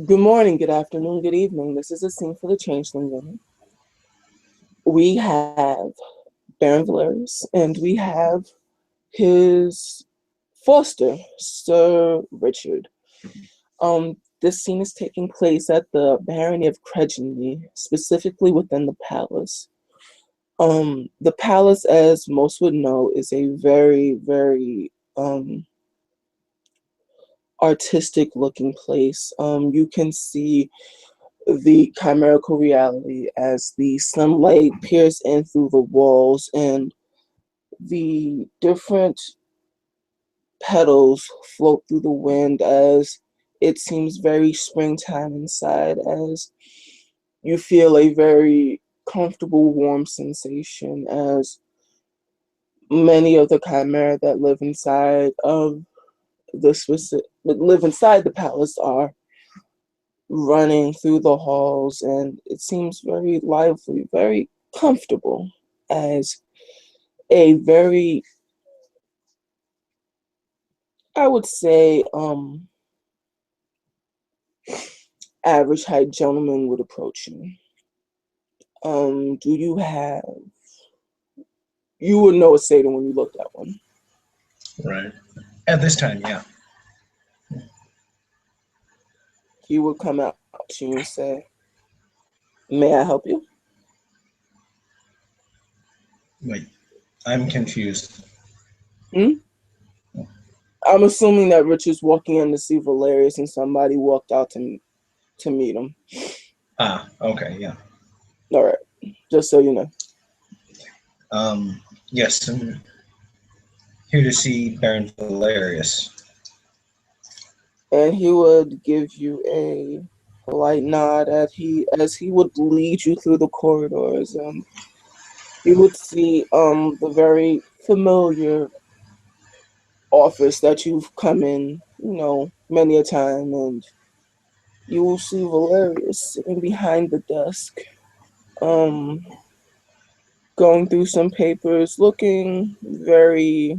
Good morning, good afternoon, good evening. This is a scene for the Changeling Women. We have Baron Valarius, and we have his foster, Sir Rychard. This scene is taking place at the barony of Cregenly, specifically within the palace. The palace, as most would know, is a very artistic looking place. You can see the chimerical reality as the sunlight peers in through the walls and the different petals float through the wind as it seems very springtime inside, as you feel a very comfortable warm sensation as many of the chimera that live inside the palace are running through the halls, and it seems very lively, very comfortable, as a very, I would say, average height gentleman would approach you. Do you have, you would know a Satan when you looked at one. Right. At this time, yeah. He would come out to you and say, "May I help you?" Wait, I'm confused. Hmm? I'm assuming that Richard's walking in to see Valarius and somebody walked out to meet him. Ah, okay, yeah. All right, just so you know. Yes, I'm here to see Baron Valarius. And he would give you a polite nod as he would lead you through the corridors, and you would see the very familiar office that you've come in, many a time, and you will see Valerius sitting behind the desk, um, going through some papers, looking very,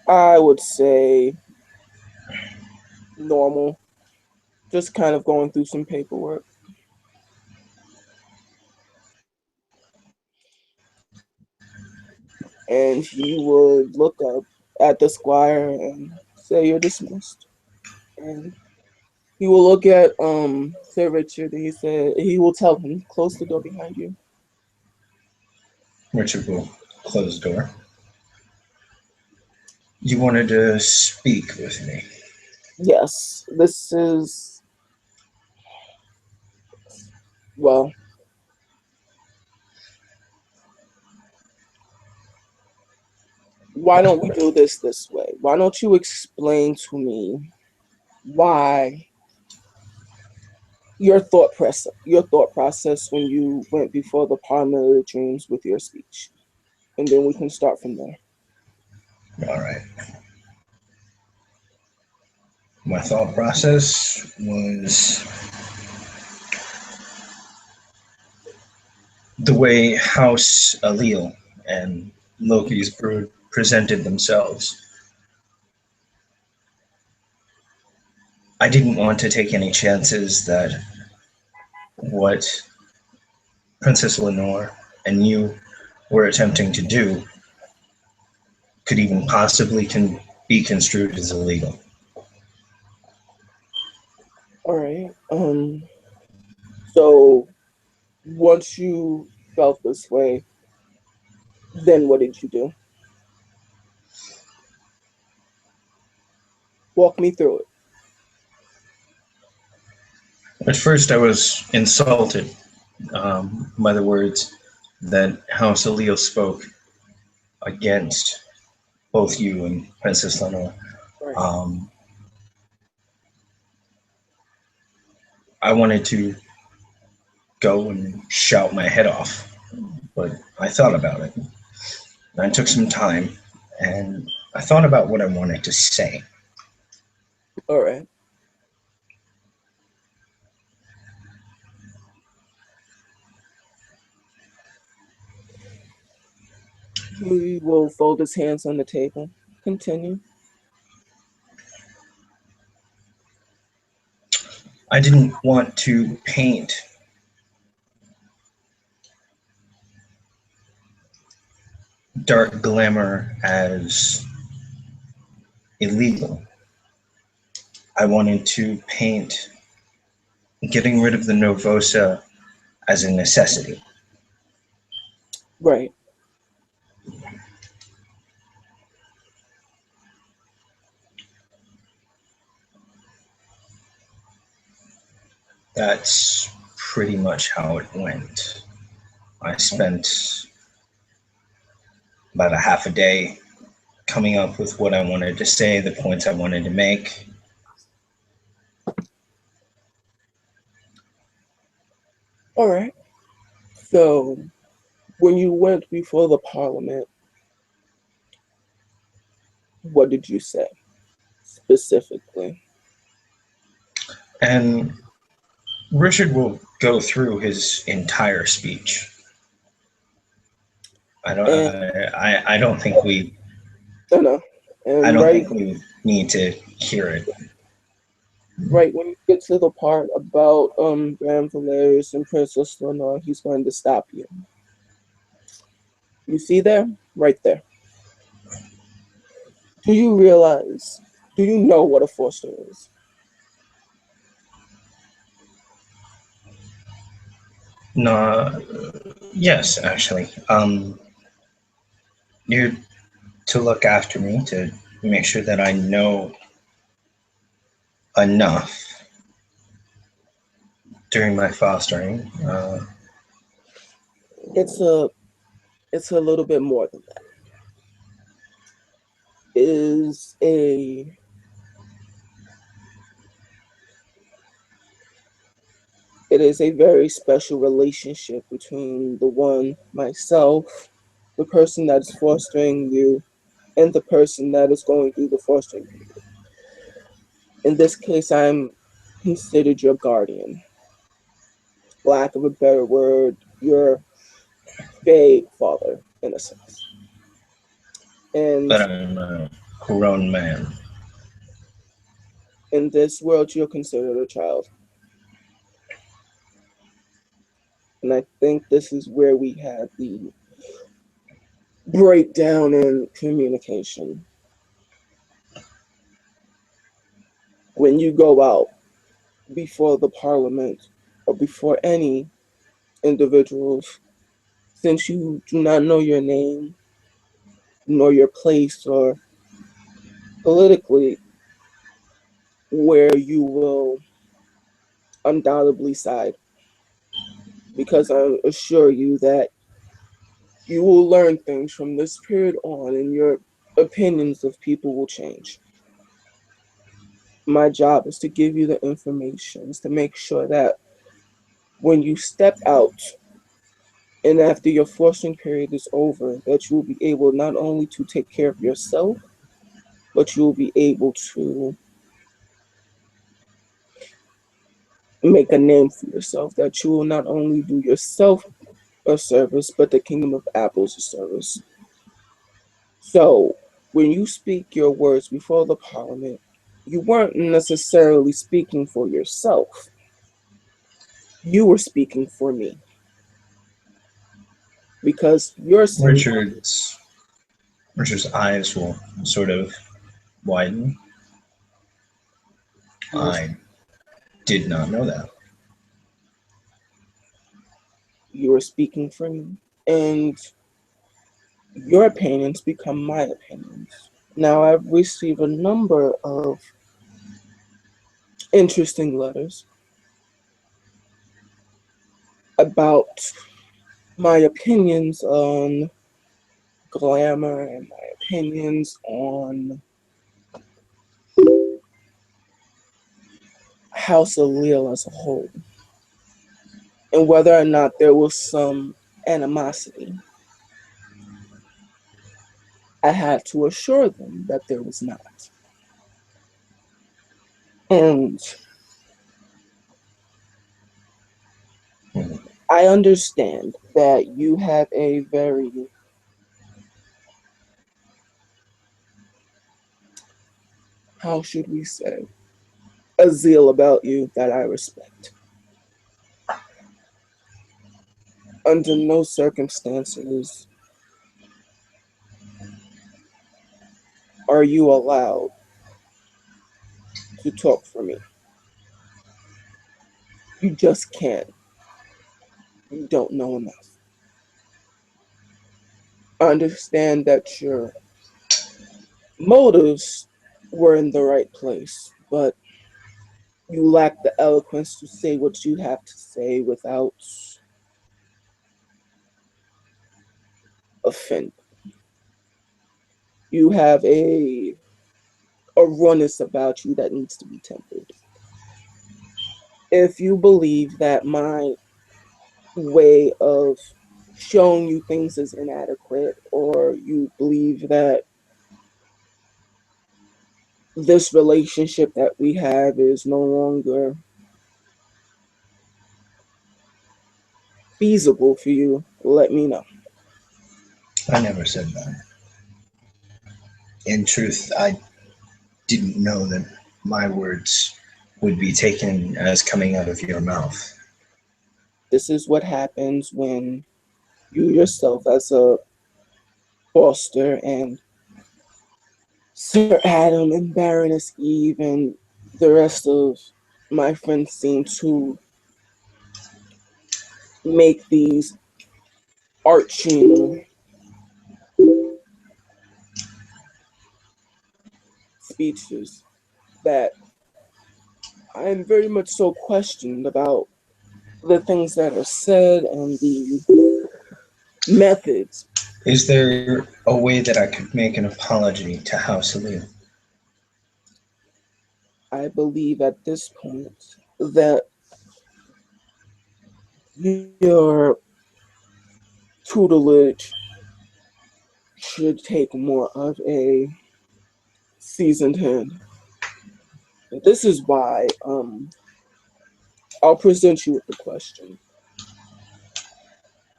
I would say, normal, just kind of going through some paperwork. And he would look up at the squire and say, "You're dismissed." And he will look at Sir Richard and he will tell him, "Close the door behind you." Richard will close the door. You wanted to speak with me. Yes, this is, well, why don't we do this way? Why don't you explain to me why your thought process when you went before the Parliament of the Dreams with your speech, and then we can start from there. All right. My thought process was the way House Allele and Loki's brood presented themselves. I didn't want to take any chances that what Princess Lenore and you were attempting to do could even possibly be construed as illegal. All right. So once you felt this way, then what did you do? Walk me through it. At first, I was insulted by the words that House Allele spoke against both you and Princess Lenore. Right. Um, I wanted to go and shout my head off, but I thought about it. I took some time and I thought about what I wanted to say. All right. He will fold his hands on the table. Continue. I didn't want to paint dark glamour as illegal. I wanted to paint getting rid of the Novosa as a necessity. Right. That's pretty much how it went. I spent about a half a day coming up with what I wanted to say, the points I wanted to make. All right. So, when you went before the Parliament, what did you say specifically? And Rychard will go through his entire speech. And I don't think we no, I and don't right, think we need to hear it. right when you get to the part about Grand Valarius and Princess Lenore, he's going to stop you. You see there, right there. Do you realize? Do you know what a foster is? No, yes, actually. You're to look after me to make sure that I know enough during my fostering. It's a it's a little bit more than that. It is a it is a very special relationship between the one myself, the person that's fostering you, and the person that is going through the fostering period. In this case, I'm considered your guardian. Lack of a better word, your fake father, in a sense. And but I'm a grown man. in this world, you're considered a child. And I think this is where we had the breakdown in communication. When you go out before the parliament or before any individuals, since you do not know your name nor your place or politically where you will undoubtedly side, because I assure you that you will learn things from this period on and your opinions of people will change. My job is to give you the information, is to make sure that when you step out and after your forcing period is over, that you will be able not only to take care of yourself, but you will be able to make a name for yourself, that you will not only do yourself a service, but the kingdom of apples a service. So when you speak your words before the parliament, you weren't necessarily speaking for yourself. You were speaking for me. Because you're saying, Richard's eyes will sort of widen. I did not know that. you were speaking for me. And your opinions become my opinions. Now I've received a number of interesting letters about my opinions on glamour and my opinions on House of Leal as a whole, and whether or not there was some animosity. I had to assure them that there was not. And I understand that you have a very, how should we say, a zeal about you that I respect. Under no circumstances are you allowed to talk for me. You just can't. You don't know enough. I understand that your motives were in the right place, but you lack the eloquence to say what you have to say without offending. You have a rawness about you that needs to be tempered. If you believe that my way of showing you things is inadequate, or you believe that this relationship that we have is no longer feasible for you, let me know. I never said that. In truth, I didn't know that my words would be taken as coming out of your mouth. This is what happens when you yourself, as a Foster and Sir Adam and Baroness Eve and the rest of my friends, seem to make these arching speeches that I am very much so questioned about the things that are said and the methods. Is there a way that I could make an apology to House Elite? I believe at this point that your tutelage should take more of a seasoned hand. This is why I'll present you with the question.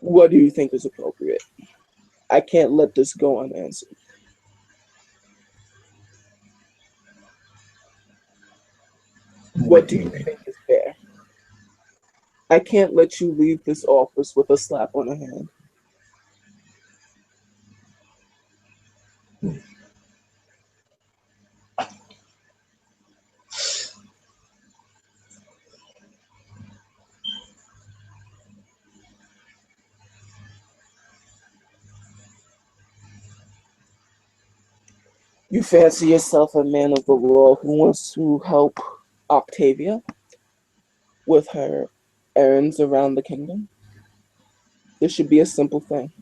What do you think is appropriate? I can't let this go unanswered. What What do do you you mean? think is fair? I can't let you leave this office with a slap on the hand. You fancy yourself a man of the law who wants to help Octavia with her errands around the kingdom? This should be a simple thing.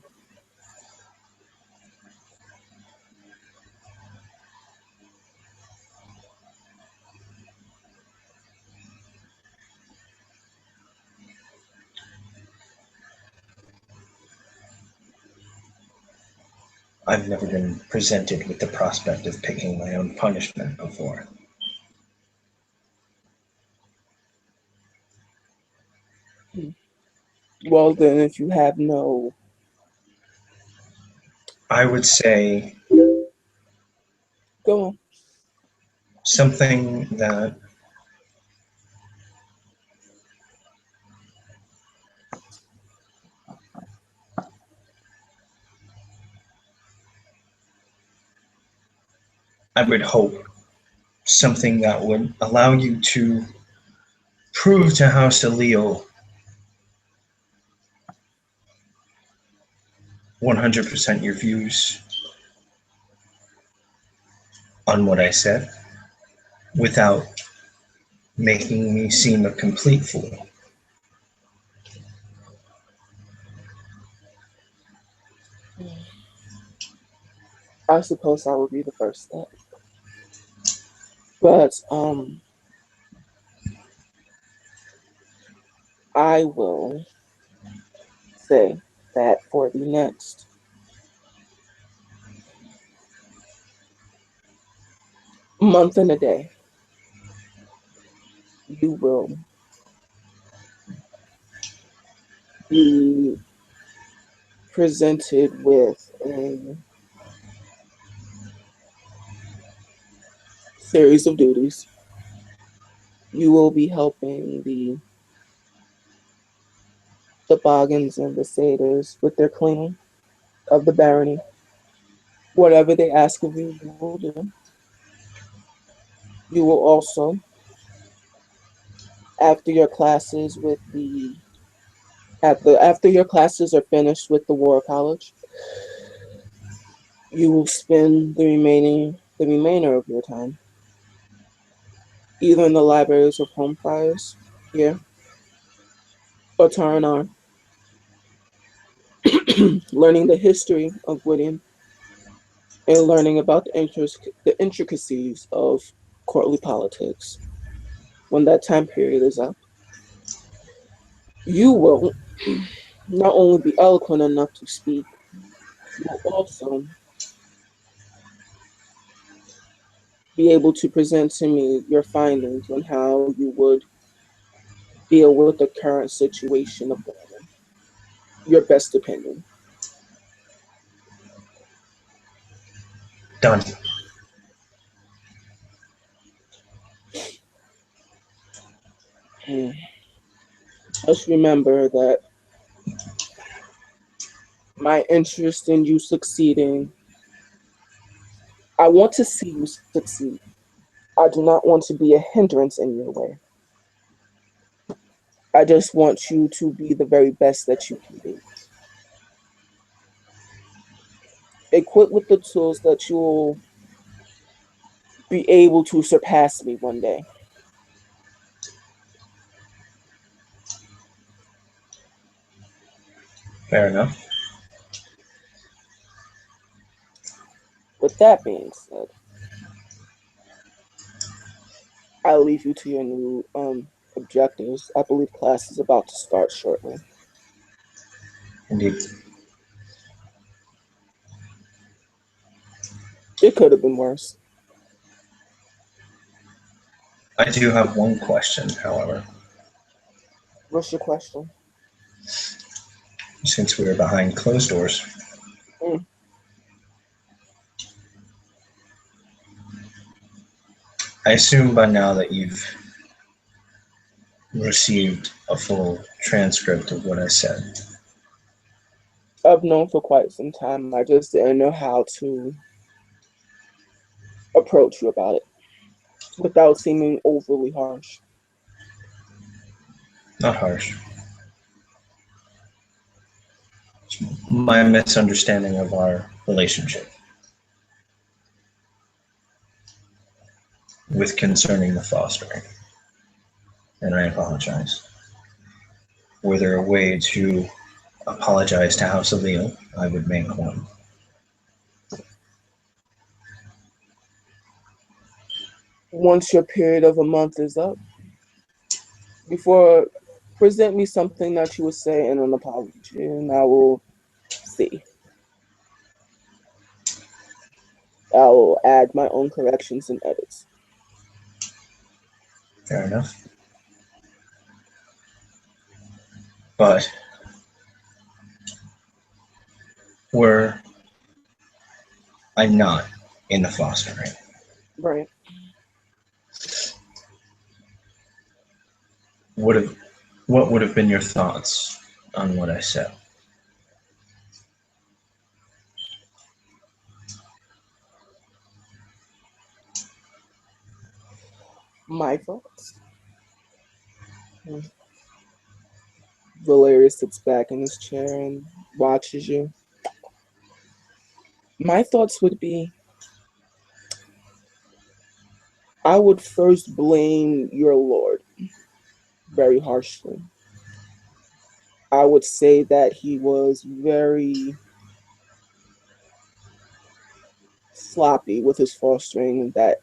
I've never been presented with the prospect of picking my own punishment before. Well, then, if you have no. I would say Go on. something that I would hope, something that would allow you to prove to House Leo 100% your views on what I said without making me seem a complete fool. I suppose that would be the first step. But I will say that for the next month and a day, you will be presented with a series of duties You will be helping the Boggins and the Satyrs with their cleaning of the barony. Whatever they ask of you, you will do. You will also, after your classes with the after your classes are finished with the War College, you will spend the remainder of your time either in the libraries of home friars here or Taranar, learning the history of Gwydion and learning about the intricacies of courtly politics. When that time period is up, you will not only be eloquent enough to speak, you will also be able to present to me your findings on how you would deal with the current situation of Gwydion. Your best opinion. Done. Just remember that my interest in you succeeding, I want to see you succeed. I do not want to be a hindrance in your way. I just want you to be the very best that you can be. Equipped with the tools that you will be able to surpass me one day. Fair enough. With that being said, I'll leave you to your new objectives. I believe class is about to start shortly. Indeed. It could have been worse. I do have one question, however. What's your question? Since we are behind closed doors, Mm. I assume by now that you've received a full transcript of what I said. I've known for quite some time. I just didn't know how to approach you about it without seeming overly harsh. Not harsh. It's my misunderstanding of our relationship with concerning the fostering. And I apologize. Were there a way to apologize to House of Leo? I would make one. Once your period of a month is up, before present me something that you would say in an apology, and I will see. I will add my own corrections and edits. Fair enough. But were I not in the fostering, Right. what would have been your thoughts on what I said? My thoughts. Valarius sits back in his chair and watches you. My thoughts would be I would first blame your lord very harshly. I would say that he was very sloppy with his fostering and that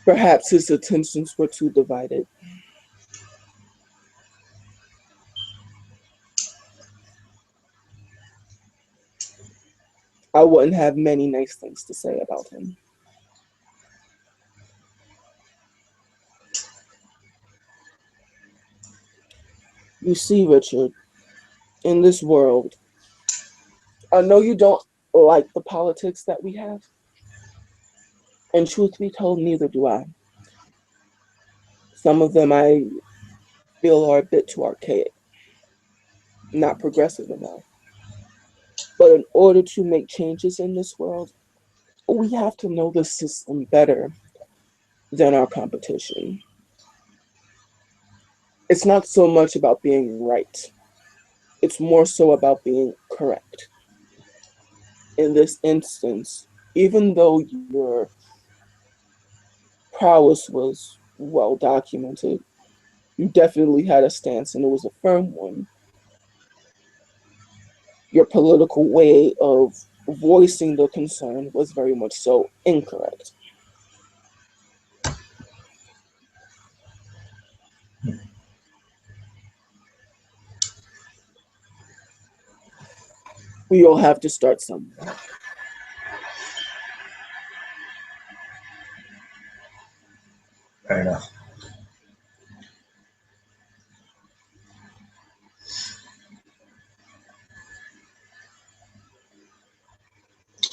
perhaps his attentions were too divided. I wouldn't have many nice things to say about him. You see, Rychard, in this world, I know you don't like the politics that we have, and truth be told, neither do I. Some of them I feel are a bit too archaic, not progressive enough. But in order to make changes in this world, we have to know the system better than our competition. It's not so much about being right, it's more so about being correct. In this instance, even though your prowess was well documented, you definitely had a stance and it was a firm one. Your political way of voicing the concern was very much so incorrect. We all have to start somewhere. Fair enough.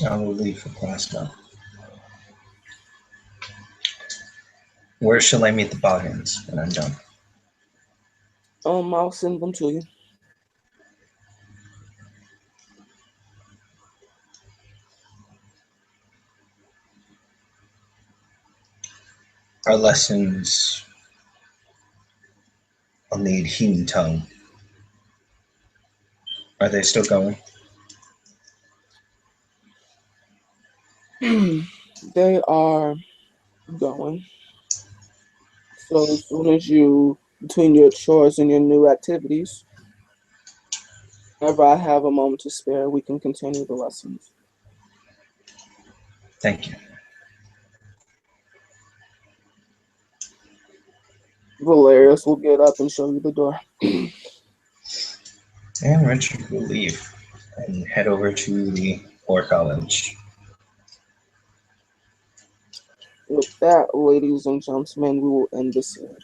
I will leave for class now. Where shall I meet the Boggins when I'm done? I'll send them to you. Our lessons on the Adhene tongue, are they still going? They are going. So as soon as you, between your chores and your new activities, whenever I have a moment to spare, we can continue the lessons. Thank you. Valarius will get up and show you the door. And Rychard will leave and head over to the War College. With that, ladies and gentlemen, we will end this here.